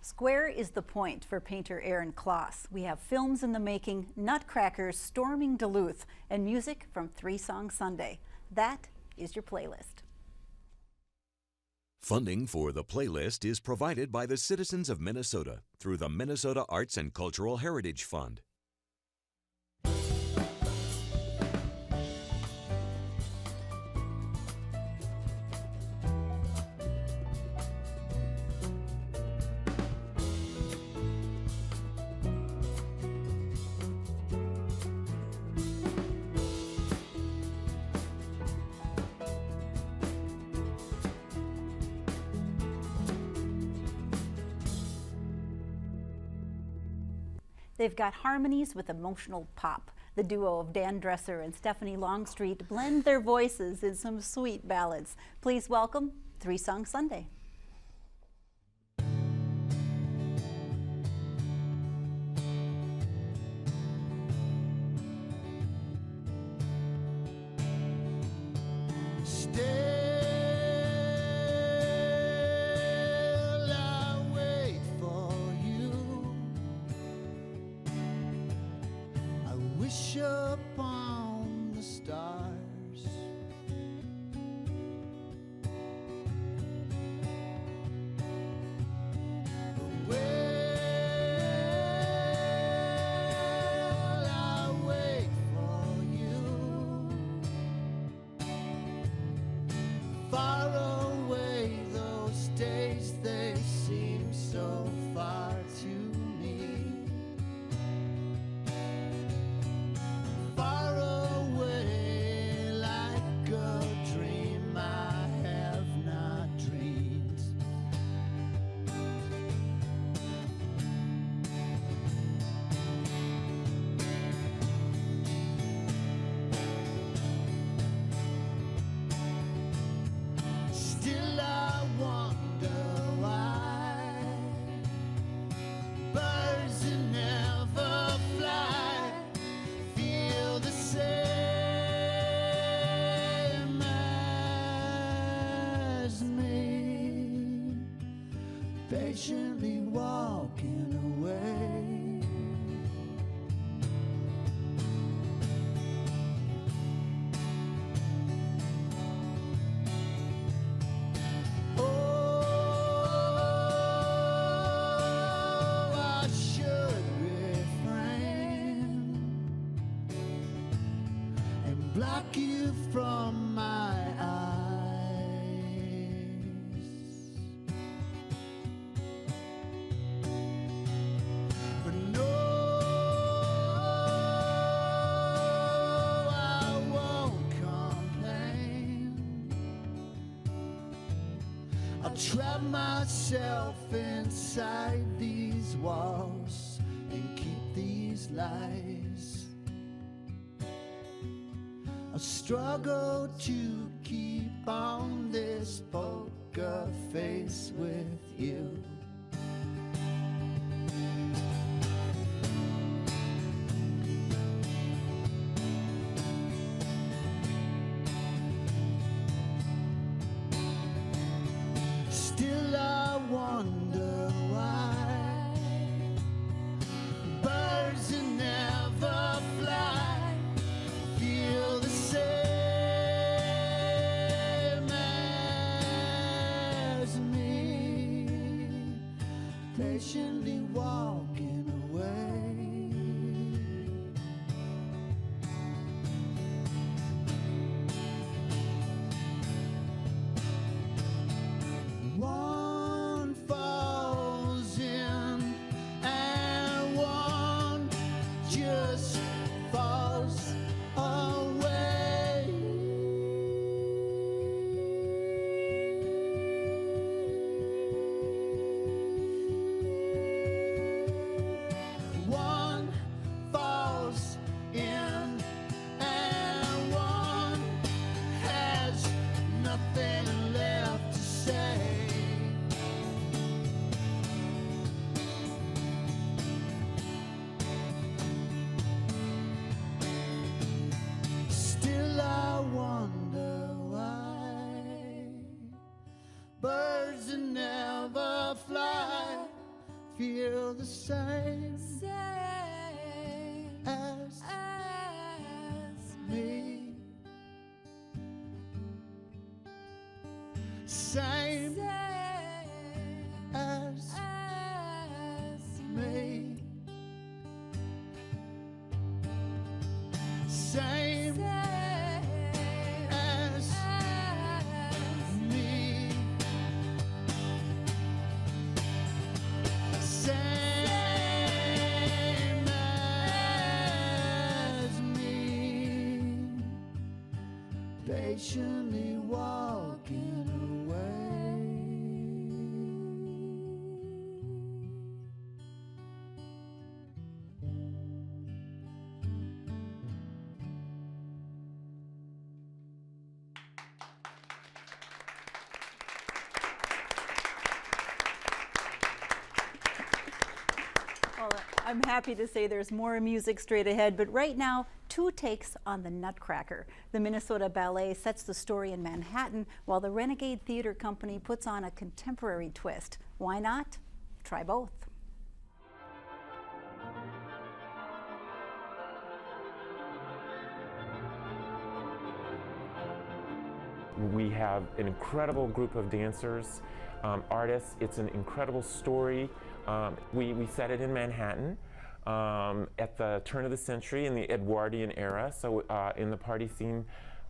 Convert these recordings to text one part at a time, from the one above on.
Square is the point for painter Aaron Kloss. We have films in the making, nutcrackers storming Duluth, and music from Three Song Sunday. That is your playlist. Funding for the playlist is provided by the citizens of Minnesota through the Minnesota Arts and Cultural Heritage Fund. They've got harmonies with emotional pop. The duo of Dan Dresser and Stephanie Longstreet blend their voices in some sweet ballads. Please welcome Three Song Sunday. Upon the stars, well, I wait for you, far away those days, they seem so far to me. Patiently walking away. Oh, I should refrain and block you from my eyes. I'll trap myself inside these walls and keep these lies. I'll struggle to keep on this poker face with you. Still I wonder why birds that never fly feel the same as me, patiently walking away. One falls in and one just falls away. One feel the same as me. Same as me. Same as me. Same as me. Patiently walking away. Well, I'm happy to say there's more music straight ahead, but right now, 2 takes on the Nutcracker. The Minnesota Ballet sets the story in Manhattan, while the Renegade Theater Company puts on a contemporary twist. Why not? Try both. We have an incredible group of dancers, artists. It's an incredible story. We set it in Manhattan at the turn of the century in the Edwardian era. So in the party scene,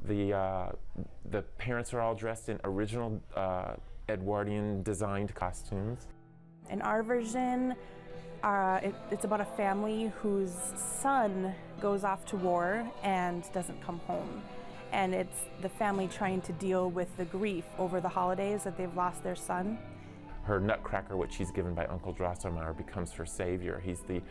the parents are all dressed in original Edwardian designed costumes. In our version, it's about a family whose son goes off to war and doesn't come home. And it's the family trying to deal with the grief over the holidays that they've lost their son. Her Nutcracker, which she's given by Uncle Drosselmeyer, becomes her savior. He's the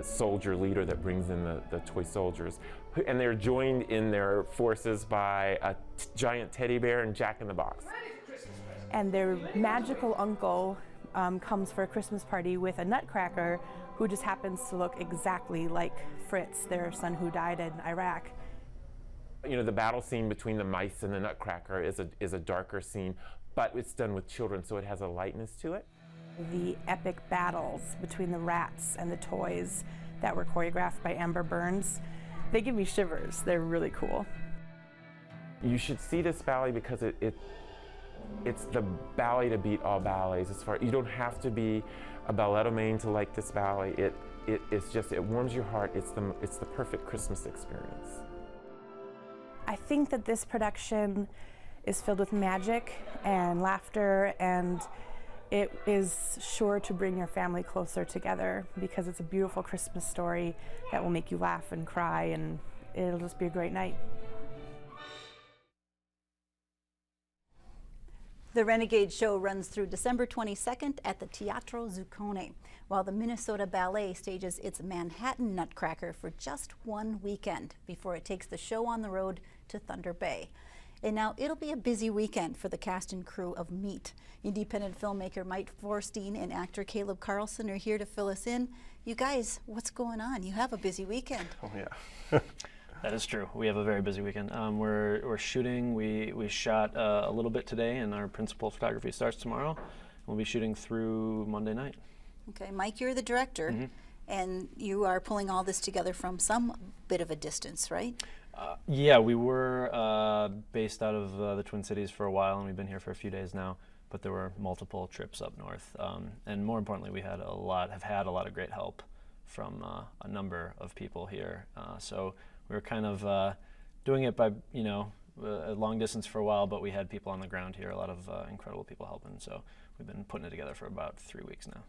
soldier leader that brings in the toy soldiers. And they're joined in their forces by a giant teddy bear and Jack in the Box. And their magical uncle comes for a Christmas party with a Nutcracker who just happens to look exactly like Fritz, their son who died in Iraq. You know, the battle scene between the mice and the Nutcracker is a darker scene, but it's done with children, so it has a lightness to it. The epic battles between the rats and the toys that were choreographed by Amber Burns, they give me shivers. They're really cool. You should see this ballet because it's the ballet to beat all ballets. You don't have to be a ballettomaine to like this ballet. It warms your heart. It's the perfect Christmas experience. I think that this production is filled with magic and laughter, and it is sure to bring your family closer together because it's a beautiful Christmas story that will make you laugh and cry, and it'll just be a great night. The Renegade Show runs through December 22nd at the Teatro Zuccone, while the Minnesota Ballet stages its Manhattan Nutcracker for just 1 weekend before it takes the show on the road to Thunder Bay. And now it'll be a busy weekend for the cast and crew of Meat. Independent filmmaker Mike Forstein and actor Caleb Carlson are here to fill us in. You guys, what's going on? You have a busy weekend. Oh yeah. That is true. We have a very busy weekend. We're shooting. We shot a little bit today, and our principal photography starts tomorrow. We'll be shooting through Monday night. Okay, Mike, you're the director, and you are pulling all this together from some bit of a distance, right? Yeah, we were based out of the Twin Cities for a while, and we've been here for a few days now. But there were multiple trips up north, and more importantly, we had have had a lot of great help from a number of people here. So we were kind of doing it by a long distance for a while, but we had people on the ground here, a lot of incredible people helping. So we've been putting it together for about 3 weeks now.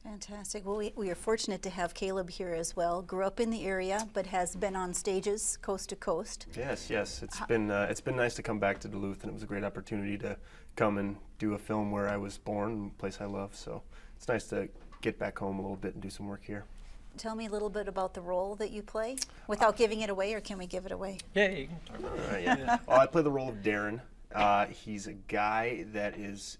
Fantastic. Well, we are fortunate to have Caleb here as well. Grew up in the area, but has been on stages coast to coast. Yes. It's been nice to come back to Duluth, and it was a great opportunity to come and do a film where I was born, a place I love. So it's nice to get back home a little bit and do some work here. Tell me a little bit about the role that you play, without giving it away, or can we give it away? Yeah, you can talk about it. Yeah. Well, I play the role of Darren. He's a guy that is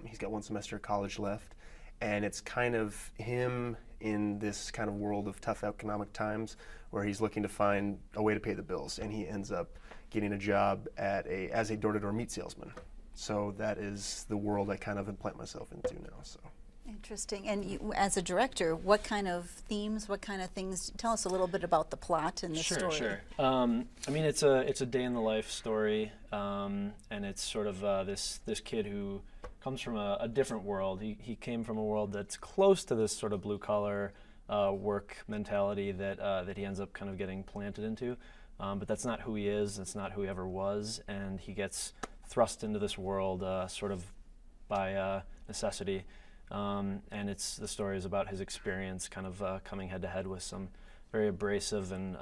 he's got 1 semester of college left. And it's kind of him in this kind of world of tough economic times where he's looking to find a way to pay the bills, and he ends up getting a job as a door-to-door meat salesman. So that is the world I kind of implant myself into now. So Interesting. And you, as a director, what kind of themes, what kind of things? Tell us a little bit about the plot and the story. Sure. I mean, it's a day in the life story, and it's sort of this kid who comes from a different world. He came from a world that's close to this sort of blue collar work mentality that he ends up kind of getting planted into, but that's not who he is. It's not who he ever was, and he gets thrust into this world sort of by necessity. And it's the story is about his experience kind of coming head to head with some very abrasive and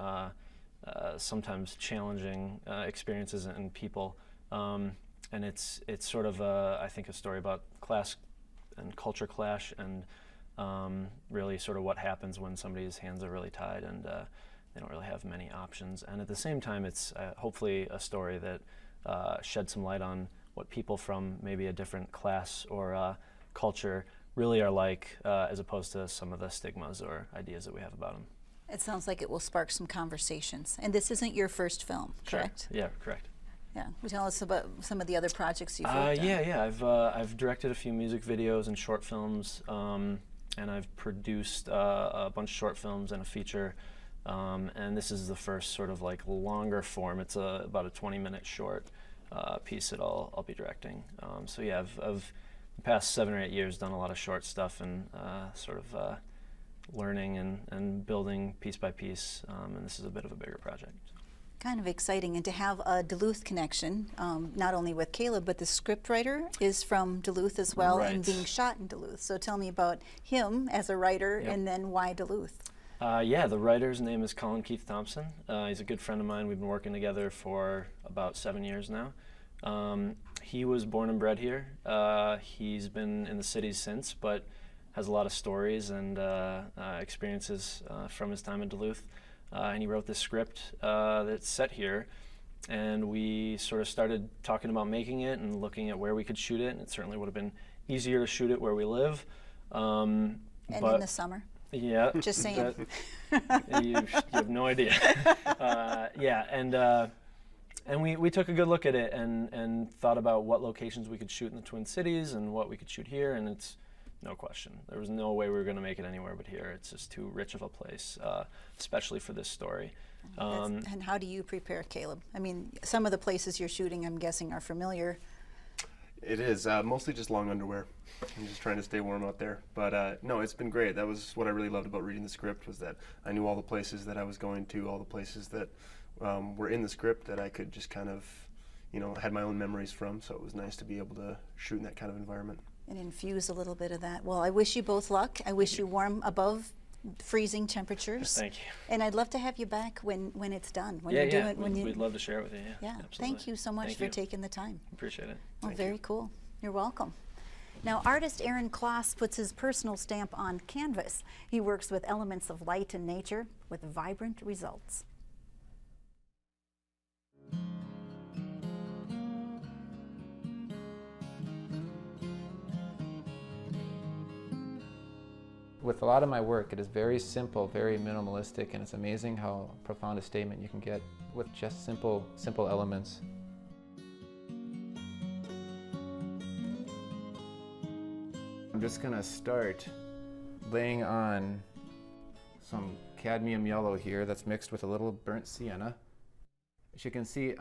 sometimes challenging experiences and people. And it's sort of, I think, a story about class and culture clash and really sort of what happens when somebody's hands are really tied and they don't really have many options. And at the same time, it's hopefully a story that sheds some light on what people from maybe a different class or culture really are like, as opposed to some of the stigmas or ideas that we have about them. It sounds like it will spark some conversations. And this isn't your first film, correct? Sure. Yeah, correct. Yeah. Well, tell us about some of the other projects you've worked on. Yeah. I've directed a few music videos and short films, and I've produced a bunch of short films and a feature. And this is the first sort of like longer form. It's about a 20-minute short piece that I'll be directing. So yeah, I've the past 7 or 8 years done a lot of short stuff and sort of learning and building piece by piece, and this is a bit of a bigger project. Kind of exciting, and to have a Duluth connection, not only with Caleb, but the scriptwriter is from Duluth as well, and being shot in Duluth. So tell me about him as a writer, and then why Duluth? Yeah, the writer's name is Colin Keith Thompson. He's a good friend of mine. We've been working together for about 7 years now. He was born and bred here. He's been in the city since, but has a lot of stories and experiences from his time in Duluth. And he wrote this script that's set here. And we sort of started talking about making it and looking at where we could shoot it. And it certainly would have been easier to shoot it where we live. And but in the summer? Yeah. Just saying. You have no idea. And we took a good look at it and thought about what locations we could shoot in the Twin Cities and what we could shoot here, and it's no question. There was no way we were going to make it anywhere but here. It's just too rich of a place, especially for this story. And how do you prepare, Caleb? I mean, some of the places you're shooting, I'm guessing, are familiar. It is mostly just long underwear. I'm just trying to stay warm out there. But no, it's been great. That was what I really loved about reading the script, was that I knew all the places that I was going to, all the places that were in the script that I could just kind of, had my own memories from. So it was nice to be able to shoot in that kind of environment. And infuse a little bit of that. Well, I wish you both luck. I wish you warm above freezing temperatures. Thank you. And I'd love to have you back when it's done. When We'd love to share it with you. Yeah. Absolutely. Thank you so much for taking the time. Appreciate it. Well, very cool. You're welcome. Now, artist Aaron Kloss puts his personal stamp on canvas. He works with elements of light and nature with vibrant results. With a lot of my work, it is very simple, very minimalistic, and it's amazing how profound a statement you can get with just simple elements. I'm just going to start laying on some cadmium yellow here that's mixed with a little burnt sienna. As you can see,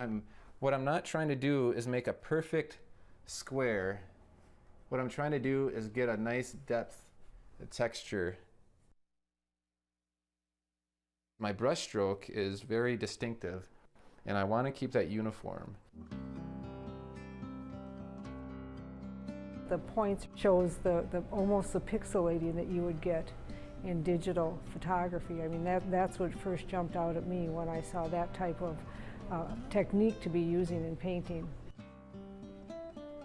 what I'm not trying to do is make a perfect square. What I'm trying to do is get a nice depth, a texture. My brush stroke is very distinctive, and I want to keep that uniform. The points shows almost the pixelating that you would get in digital photography. I mean, that's what first jumped out at me when I saw that type of technique to be using in painting.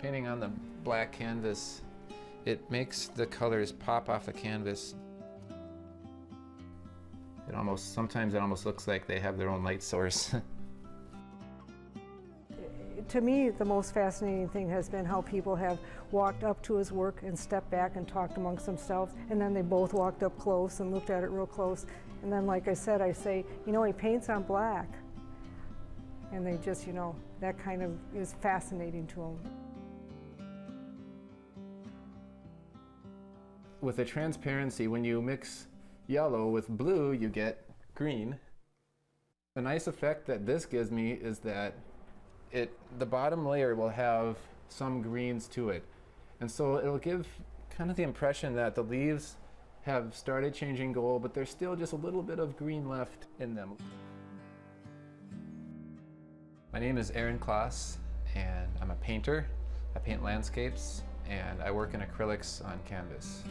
Painting on the black canvas, it makes the colors pop off the canvas. Sometimes it almost looks like they have their own light source. To me, the most fascinating thing has been how people have walked up to his work and stepped back and talked amongst themselves, and then they both walked up close and looked at it real close. And then, like I said, I say, he paints on black. And they just, that kind of is fascinating to them. with the transparency, when you mix yellow with blue, you get green. The nice effect that this gives me is that the bottom layer will have some greens to it. And so it'll give kind of the impression that the leaves have started changing gold, but there's still just a little bit of green left in them. My name is Aaron Klaas, and I'm a painter. I paint landscapes, and I work in acrylics on canvas.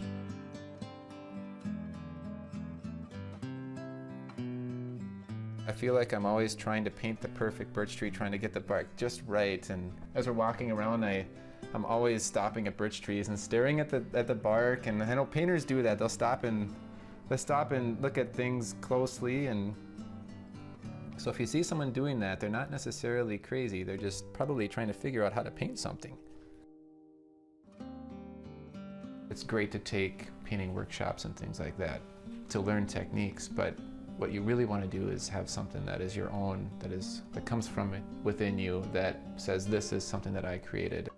I feel like I'm always trying to paint the perfect birch tree, trying to get the bark just right. And as we're walking around, I'm always stopping at birch trees and staring at the bark. And I know painters do that. They'll stop and look at things closely. And so if you see someone doing that, they're not necessarily crazy. They're just probably trying to figure out how to paint something. It's great to take painting workshops and things like that to learn techniques, but what you really want to do is have something that is your own, that comes from within you, that says, this is something that I created.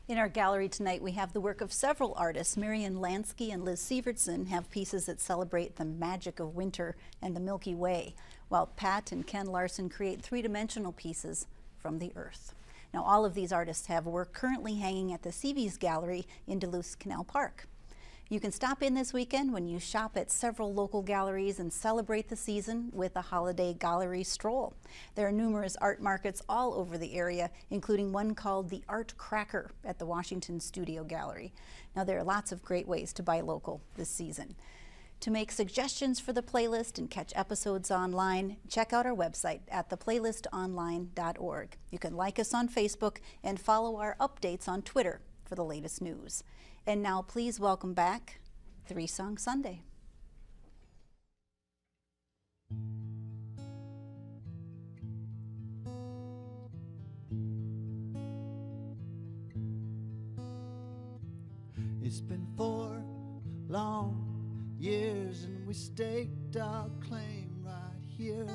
In our gallery tonight, we have the work of several artists. Marian Lansky and Liz Sievertson have pieces that celebrate the magic of winter and the Milky Way, while Pat and Ken Larson create three-dimensional pieces from the earth. Now, all of these artists have work currently hanging at the Seavies Gallery in Duluth Canal Park. You can stop in this weekend when you shop at several local galleries and celebrate the season with a holiday gallery stroll. There are numerous art markets all over the area, including one called the Art Cracker at the Washington Studio Gallery. Now, there are lots of great ways to buy local this season. To make suggestions for the playlist and catch episodes online, check out our website at theplaylistonline.org. You can like us on Facebook and follow our updates on Twitter for the latest news. And now please welcome back Three Song Sunday. It's been 4 long years and we staked our claim right here,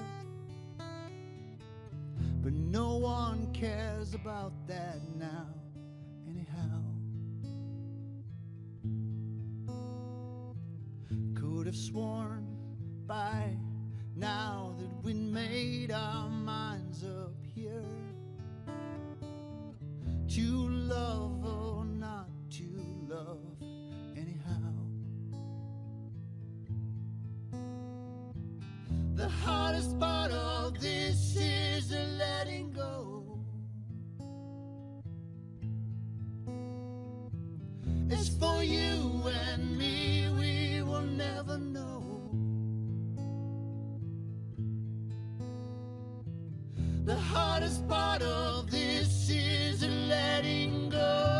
but no one cares about that now anyhow. Could have sworn by now that we'd made our minds up here to love or not to love anyhow. The hardest part of this is letting go. It's for you and me, we will never know. The hardest part of this is letting go.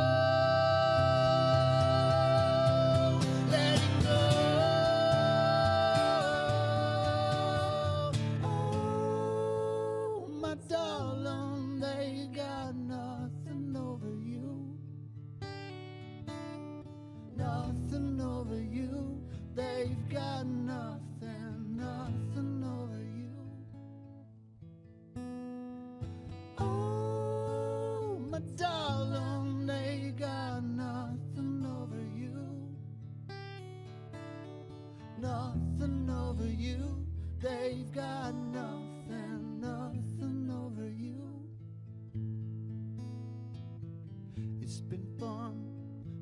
Darling, they got nothing over you. Nothing over you. They've got nothing, nothing over you. Oh, my darling, they got nothing over you. Nothing over you. They've got nothing, nothing over you. It's been fun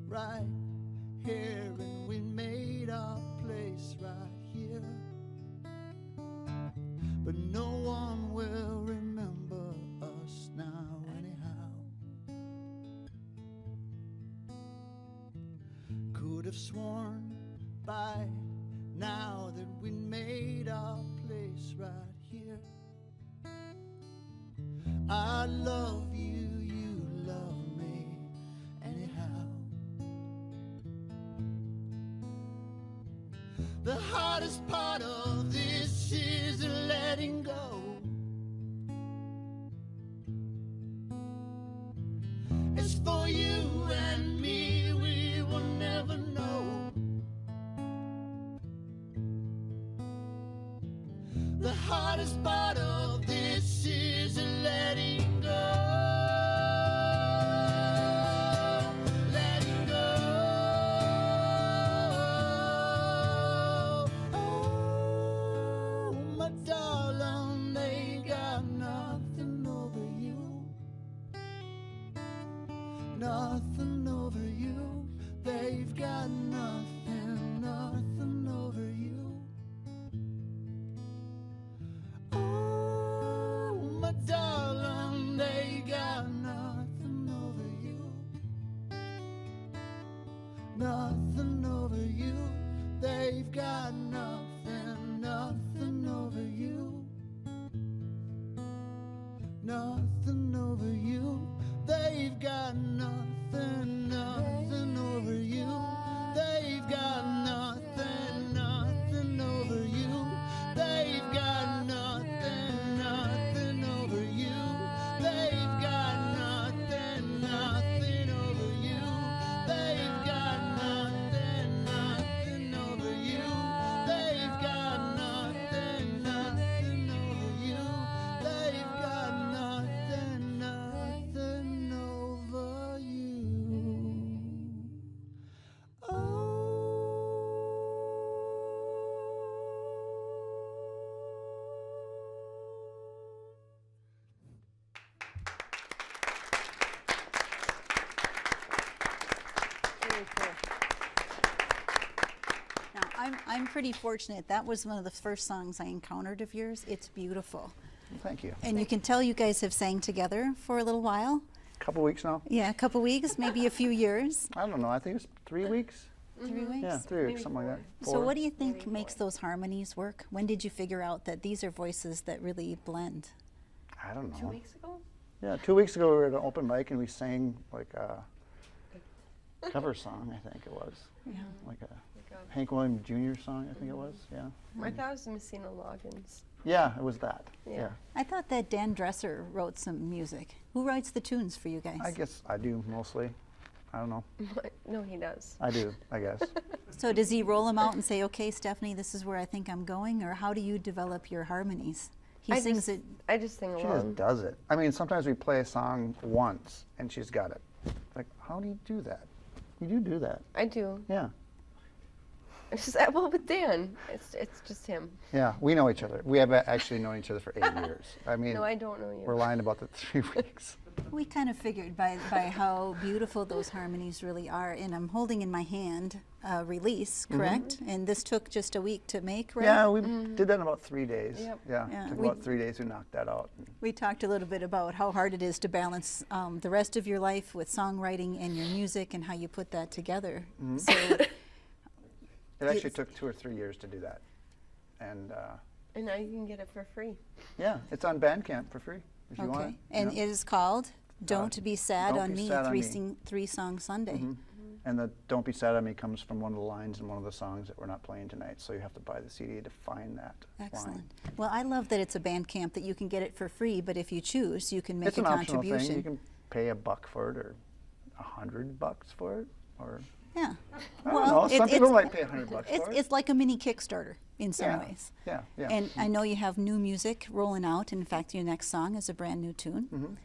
right here, and we made our place right here, but no one will remember us now anyhow. Could have sworn by now that we made our place right here. I love you, you love me anyhow. The hardest part of this is letting go. It's for you and me, we will never know. The hardest part of this is nothing over you. They've got nothing, nothing over you. Oh, my darling, they got nothing over you. Nothing over you. They've got nothing, nothing over you. Nothing over you. They've got nothing, nothing over you. They've got nothing, nothing over you. They've got nothing, nothing over you. They've got nothing, nothing over you. They've got nothing, nothing over you. They've got nothing, nothing over you. They've got nothing, nothing over you. Oh. Very cool. Now, I'm pretty fortunate. That was one of the first songs I encountered of yours. It's beautiful. Thank you. And you can tell you guys have sang together for a little while. Couple weeks now? Yeah, a couple weeks, maybe a few years. I don't know. I think it's 3 weeks. 3 weeks? Yeah, 3 weeks, something like that. So 4. what do you think makes those harmonies work? When did you figure out that these are voices that really blend? I don't know. 2 weeks ago? Yeah, 2 weeks ago we were at an open mic and we sang like a cover song, I think it was. Yeah. Like a Hank Williams Jr. song, I think it was. Yeah. I thought it was Messina Loggins. Yeah, it was that. Yeah. Yeah. I thought that Dan Dresser wrote some music. Who writes the tunes for you guys? I guess I do mostly. I don't know. No, he does. I do, I guess. So does he roll them out and say, okay, Stephanie, this is where I think I'm going? Or how do you develop your harmonies? He sings it. I just sing She along. just does it. I mean, sometimes we play a song once and she's got it. Like, how do you do that? You do that. I do. Yeah. It's just, well, with Dan, it's just him. Yeah, we know each other. We have actually known each other for 8 years. I mean, No, I don't know you. we're lying about the 3 weeks. We kind of figured by how beautiful those harmonies really are. And I'm holding in my hand Release, correct? And this took just a week to make, right? Yeah, we did that in about 3 days. Yep. Yeah, Yeah, took we- about 3 days to knock that out. We talked a little bit about how hard it is to balance the rest of your life with songwriting and your music and how you put that together. So It actually took 2 or 3 years to do that. And And now you can get it for free. yeah, it's on Bandcamp for free if you want okay, it. and Yeah. it is called "Don't Be Sad Don't on Be Me," Sad on Me. three-song Sunday. And the Don't Be Sad on Me comes from one of the lines in one of the songs that we're not playing tonight, so you have to buy the CD to find that Excellent. line. Well, I love that it's a Bandcamp that you can get it for free, but if you choose, you can make It's a an optional contribution. thing. You can pay $1 for it or $100 for it, or Yeah. I don't know. Some people might pay $100 for it. It's like a mini Kickstarter in some Yeah. ways. Yeah, yeah. And I know you have new music rolling out. In fact, your next song is a brand new tune.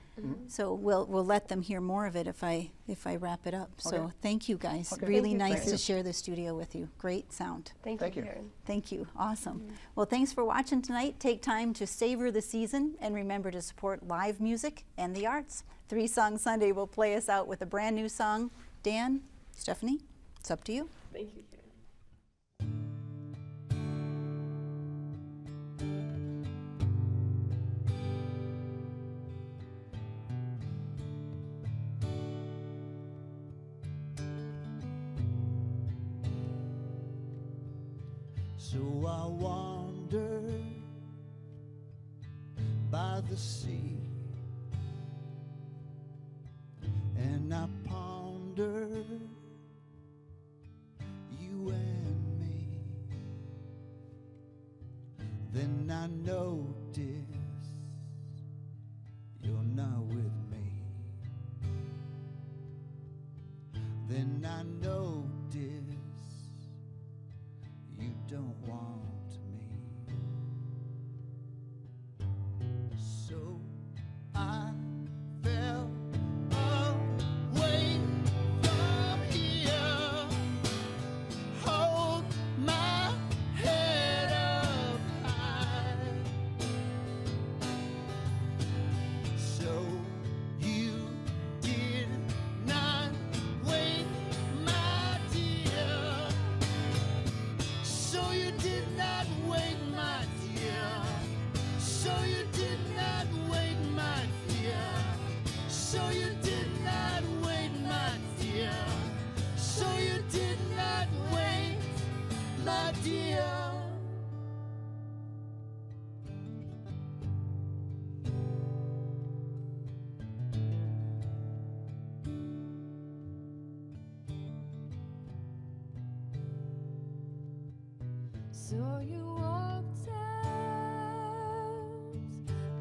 So we'll let them hear more of it if I wrap it up. So Okay. thank you guys. Okay. Really Thank you. nice Thank to you. share the studio with you. Great sound. Thank Thank you, you. Karen. Thank you. Awesome. Well, thanks for watching tonight. Take time to savor the season and remember to support live music and the arts. 3 Song Sunday will play us out with a brand new song. Dan, Stephanie, it's up to you. Thank you, Karen. So I wandered by the sea, and I pondered you and me. Then I noticed you're not with me. Then I noticed you don't want me. So I fell away from here. Hold my head up high. So you did not So you walked out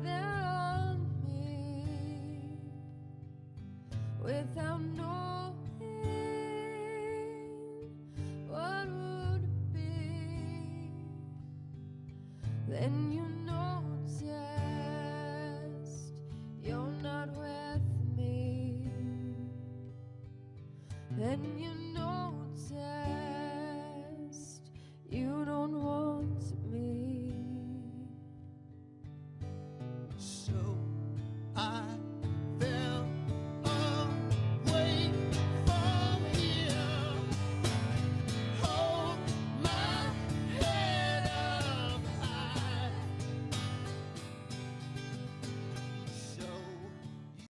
there on me without knowing what would be. Then you noticed you're not with me. Then you